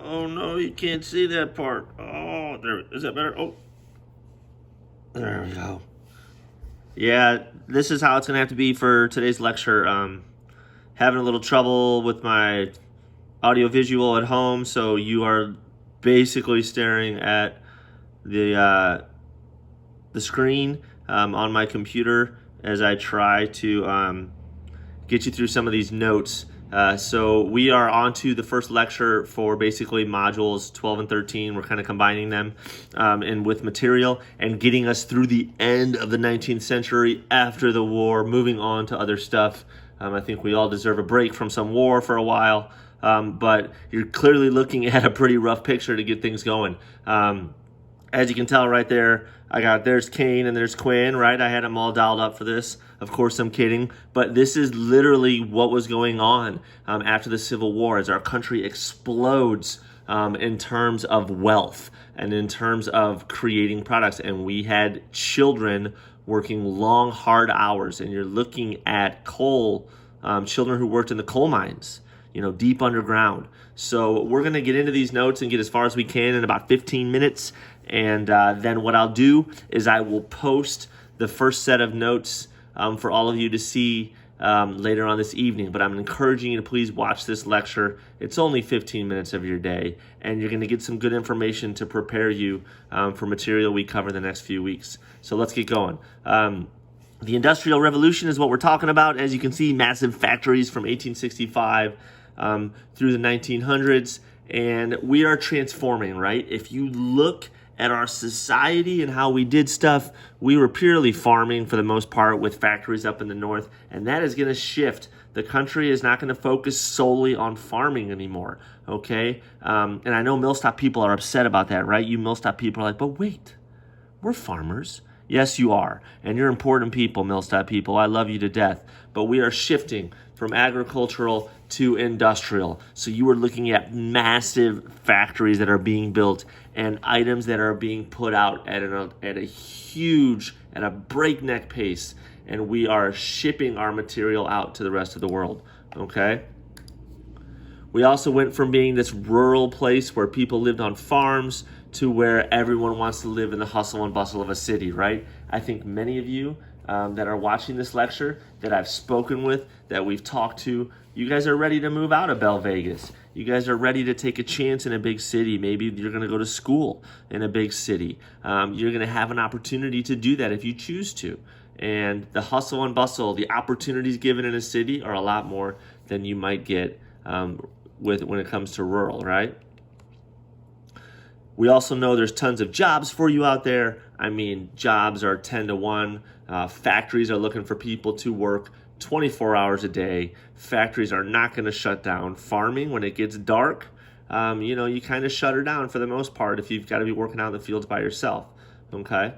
Oh no, you can't see that part. Oh, there. Is that better? Oh, there we go. Yeah, this is how it's gonna have to be for today's lecture. Having a little trouble with my audio visual at home, so you are basically staring at the screen on my computer as I try to get you through some of these notes. So we are on to the first lecture for basically modules 12 and 13. We're kind of combining them and with material and getting us through the end of the 19th century after the war, moving on to other stuff. I think we all deserve a break from some war for a while, but you're clearly looking at a pretty rough picture to get things going. As you can tell right there, there's Kane and there's Quinn, right? I had them all dialed up for this. Of course, I'm kidding. But this is literally what was going on after the Civil War as our country explodes in terms of wealth and in terms of creating products. And we had children working long, hard hours. And you're looking at children who worked in the coal mines, deep underground. So we're going to get into these notes and get as far as we can in about 15 minutes. And then what I'll do is I will post the first set of notes for all of you to see later on this evening. But I'm encouraging you to please watch this lecture. It's only 15 minutes of your day, and you're going to get some good information to prepare you for material we cover the next few weeks. So let's get going. The Industrial Revolution is what we're talking about. As you can see, massive factories from 1865 through the 1900s. And we are transforming, right? If you look at our society and how we did stuff, we were purely farming for the most part with factories up in the north, and that is going to shift. The country is not going to focus solely on farming anymore, okay? And I know Millstop people are upset about that, right? You Millstop people are like, but wait, we're farmers. Yes, you are, and you're important people, Millstop people. I love you to death, but we are shifting from agricultural to industrial. So you are looking at massive factories that are being built and items that are being put out at a breakneck pace, and we are shipping our material out to the rest of the world, okay? We also went from being this rural place where people lived on farms to where everyone wants to live in the hustle and bustle of a city, right? I think many of you that are watching this lecture, that I've spoken with, that we've talked to, you guys are ready to move out of Bell Vegas. You guys are ready to take a chance in a big city. Maybe you're going to go to school in a big city. You're going to have an opportunity to do that if you choose to. And the hustle and bustle, the opportunities given in a city are a lot more than you might get when it comes to rural, right? We also know there's tons of jobs for you out there. I mean, jobs are 10 to 1. Factories are looking for people to work 24 hours a day. Factories are not going to shut down. Farming, when it gets dark, you kind of shut her down for the most part if you've got to be working out in the fields by yourself, okay?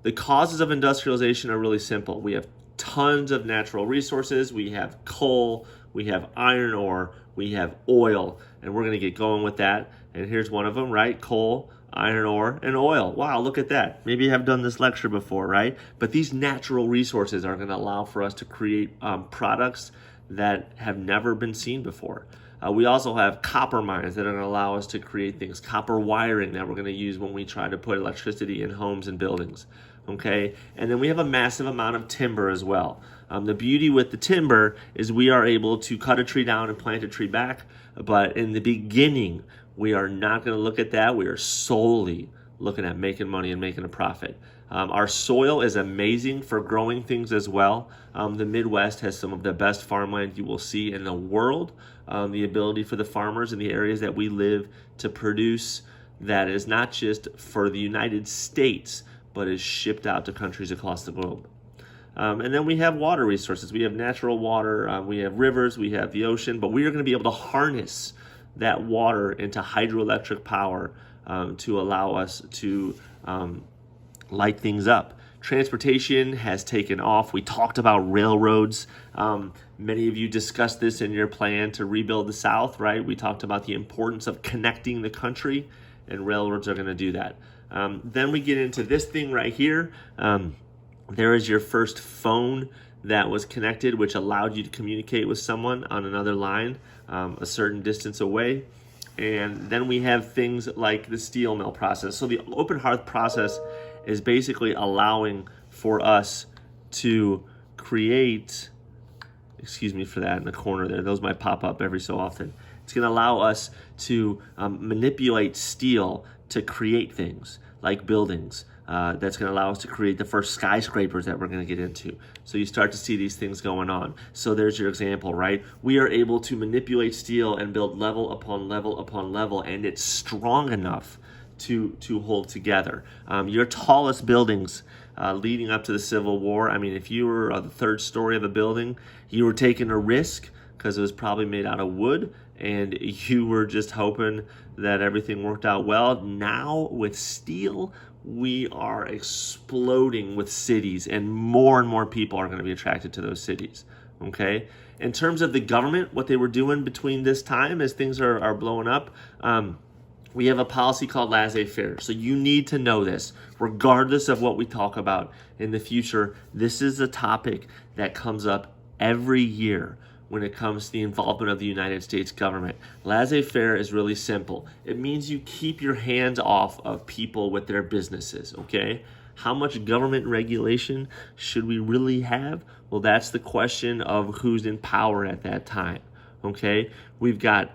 The causes of industrialization are really simple. We have tons of natural resources. We have coal, we have iron ore, we have oil, and we're going to get going with that. And here's one of them, right? Coal, iron ore, and oil. Wow, look at that. Maybe you have done this lecture before, right? But these natural resources are going to allow for us to create products that have never been seen before. We also have copper mines that are going to allow us to create things, copper wiring that we're going to use when we try to put electricity in homes and buildings, okay? And then we have a massive amount of timber as well. The beauty with the timber is we are able to cut a tree down and plant a tree back, but in the beginning, we are not going to look at that. We are solely looking at making money and making a profit. Our soil is amazing for growing things as well. The Midwest has some of the best farmland you will see in the world. The ability for the farmers in the areas that we live to produce that is not just for the United States, but is shipped out to countries across the globe. And then we have water resources. We have natural water, we have rivers, we have the ocean, but we are going to be able to harness that water into hydroelectric power to allow us to light things up. Transportation has taken off. We talked about railroads. Many of you discussed this in your plan to rebuild the South, right? We talked about the importance of connecting the country, and railroads are going to do that. Then we get into this thing right here. There is your first phone that was connected, which allowed you to communicate with someone on another line a certain distance away. And then we have things like the steel mill process. So the open hearth process is basically allowing for us to create, excuse me for that in the corner there, those might pop up every so often. It's going to allow us to manipulate steel to create things like buildings. That's going to allow us to create the first skyscrapers that we're going to get into. So you start to see these things going on. So there's your example, right? We are able to manipulate steel and build level upon level upon level, and it's strong enough to hold together. Your tallest buildings leading up to the Civil War, I mean, if you were on the third story of a building, you were taking a risk because it was probably made out of wood, and you were just hoping that everything worked out well. Now with steel, we are exploding with cities, and more people are going to be attracted to those cities. Okay? In terms of the government, what they were doing between this time as things are blowing up, we have a policy called laissez-faire. So you need to know this. Regardless of what we talk about in the future, this is a topic that comes up every year when it comes to the involvement of the United States government. Laissez-faire is really simple. It means you keep your hands off of people with their businesses, okay? How much government regulation should we really have? Well, that's the question of who's in power at that time, okay? We've got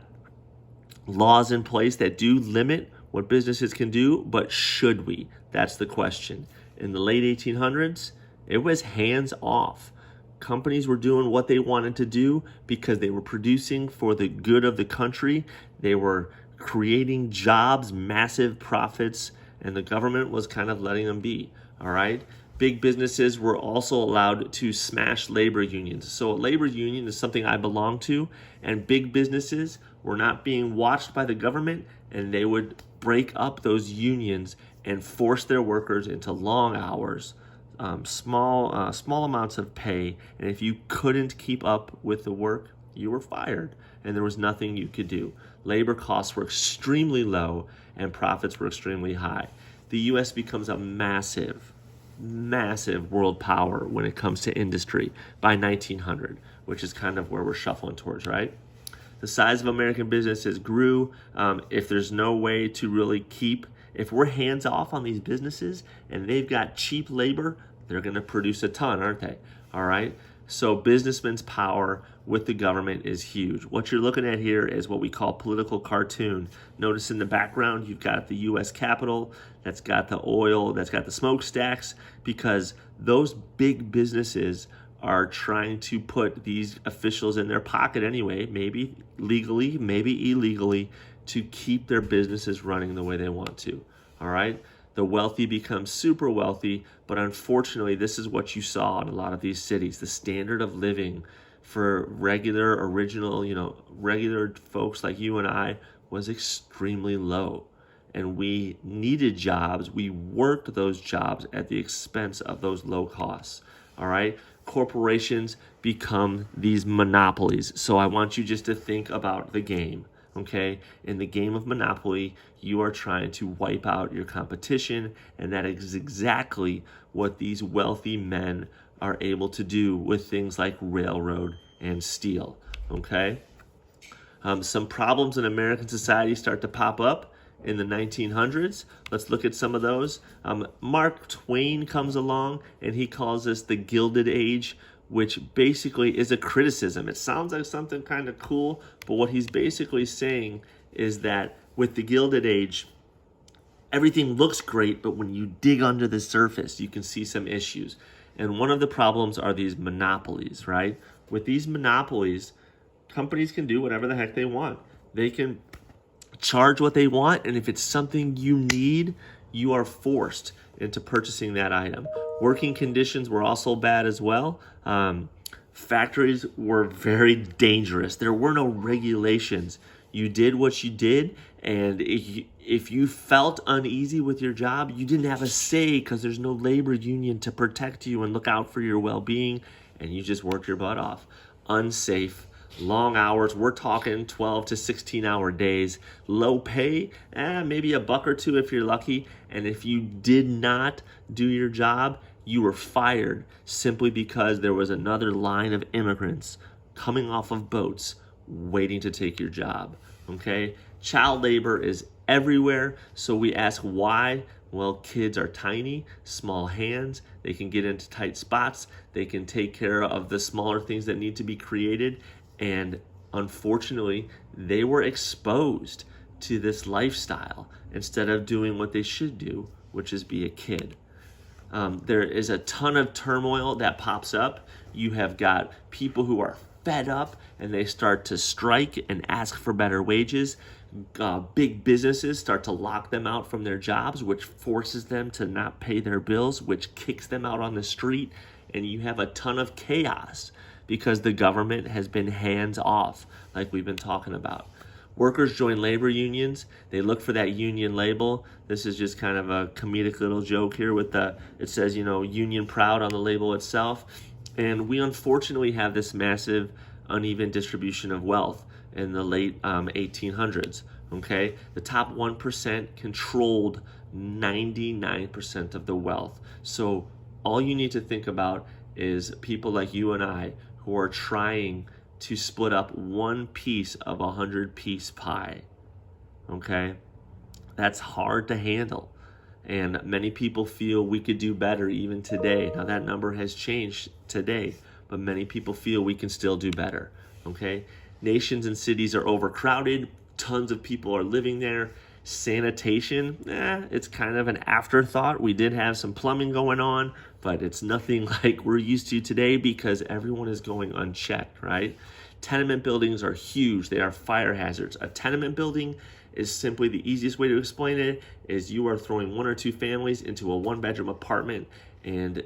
laws in place that do limit what businesses can do, but should we? That's the question. In the late 1800s, it was hands off. Companies were doing what they wanted to do because they were producing for the good of the country. They were creating jobs, massive profits, and the government was kind of letting them be, all right? Big businesses were also allowed to smash labor unions. So a labor union is something I belong to, and big businesses were not being watched by the government, and they would break up those unions and force their workers into long hours, small amounts of pay, and if you couldn't keep up with the work, you were fired, and there was nothing you could do. Labor costs were extremely low, and profits were extremely high. The U.S. becomes a massive world power when it comes to industry by 1900, which is kind of where we're shuffling towards, right? The size of American businesses grew. If there's no way to really if we're hands off on these businesses and they've got cheap labor, they're going to produce a ton, aren't they? All right. So businessmen's power with the government is huge. What you're looking at here is what we call political cartoon. Notice in the background, you've got the U.S. Capitol, that's got the oil, that's got the smokestacks, because those big businesses are trying to put these officials in their pocket anyway, maybe legally, maybe illegally, to keep their businesses running the way they want to, all right? The wealthy become super wealthy, but unfortunately, this is what you saw in a lot of these cities. The standard of living for regular folks like you and I was extremely low. And we needed jobs. We worked those jobs at the expense of those low costs, all right? Corporations become these monopolies. So I want you just to think about the game. Okay, in the game of Monopoly, you are trying to wipe out your competition, and that is exactly what these wealthy men are able to do with things like railroad and steel. Okay, some problems in American society start to pop up in the 1900s. Let's look at some of those. Mark Twain comes along, and he calls this the Gilded Age, which basically is a criticism. It sounds like something kind of cool, but what he's basically saying is that with the Gilded Age, everything looks great, but when you dig under the surface, you can see some issues. And one of the problems are these monopolies, right? With these monopolies, companies can do whatever the heck they want. They can charge what they want, and if it's something you need, you are forced into purchasing that item. Working conditions were also bad as well. Factories were very dangerous. There were no regulations. You did what you did, and if you felt uneasy with your job, you didn't have a say because there's no labor union to protect you and look out for your well-being, and you just worked your butt off. Unsafe. Long hours, we're talking 12 to 16-hour days. Low pay, maybe $1 or $2 if you're lucky. And if you did not do your job, you were fired simply because there was another line of immigrants coming off of boats waiting to take your job. Okay? Child labor is everywhere. So we ask why. Well, kids are tiny, small hands. They can get into tight spots. They can take care of the smaller things that need to be created. And unfortunately, they were exposed to this lifestyle instead of doing what they should do, which is be a kid. There is a ton of turmoil that pops up. You have got people who are fed up and they start to strike and ask for better wages. Big businesses start to lock them out from their jobs, which forces them to not pay their bills, which kicks them out on the street. And you have a ton of chaos because the government has been hands off, like we've been talking about. Workers join labor unions. They look for that union label. This is just kind of a comedic little joke here with it says, union proud on the label itself. And we unfortunately have this massive uneven distribution of wealth in the late 1800s, okay? The top 1% controlled 99% of the wealth. So all you need to think about is people like you and I who are trying to split up one piece of 100-piece pie, okay? That's hard to handle. And many people feel we could do better even today. Now that number has changed today, but many people feel we can still do better, okay? Nations and cities are overcrowded. Tons of people are living there. Sanitation, it's kind of an afterthought. We did have some plumbing going on, but it's nothing like we're used to today because everyone is going unchecked, right? Tenement buildings are huge. They are fire hazards. A tenement building is simply the easiest way to explain it is you are throwing 1 or 2 families into a 1-bedroom apartment and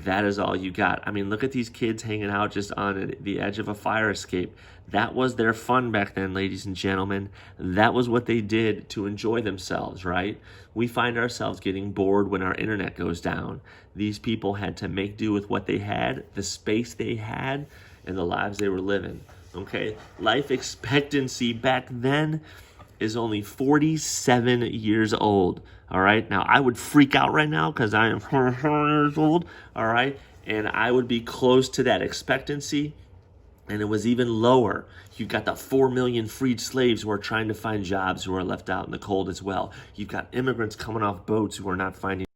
that is all you got. I mean, look at these kids hanging out just on the edge of a fire escape. That was their fun back then, ladies and gentlemen. That was what they did to enjoy themselves, right? We find ourselves getting bored when our internet goes down. These people had to make do with what they had, the space they had, and the lives they were living, okay? Life expectancy back then is only 47 years old, all right? Now, I would freak out right now because I am 4 years old, all right? And I would be close to that expectancy, and it was even lower. You've got the 4 million freed slaves who are trying to find jobs who are left out in the cold as well. You've got immigrants coming off boats who are not finding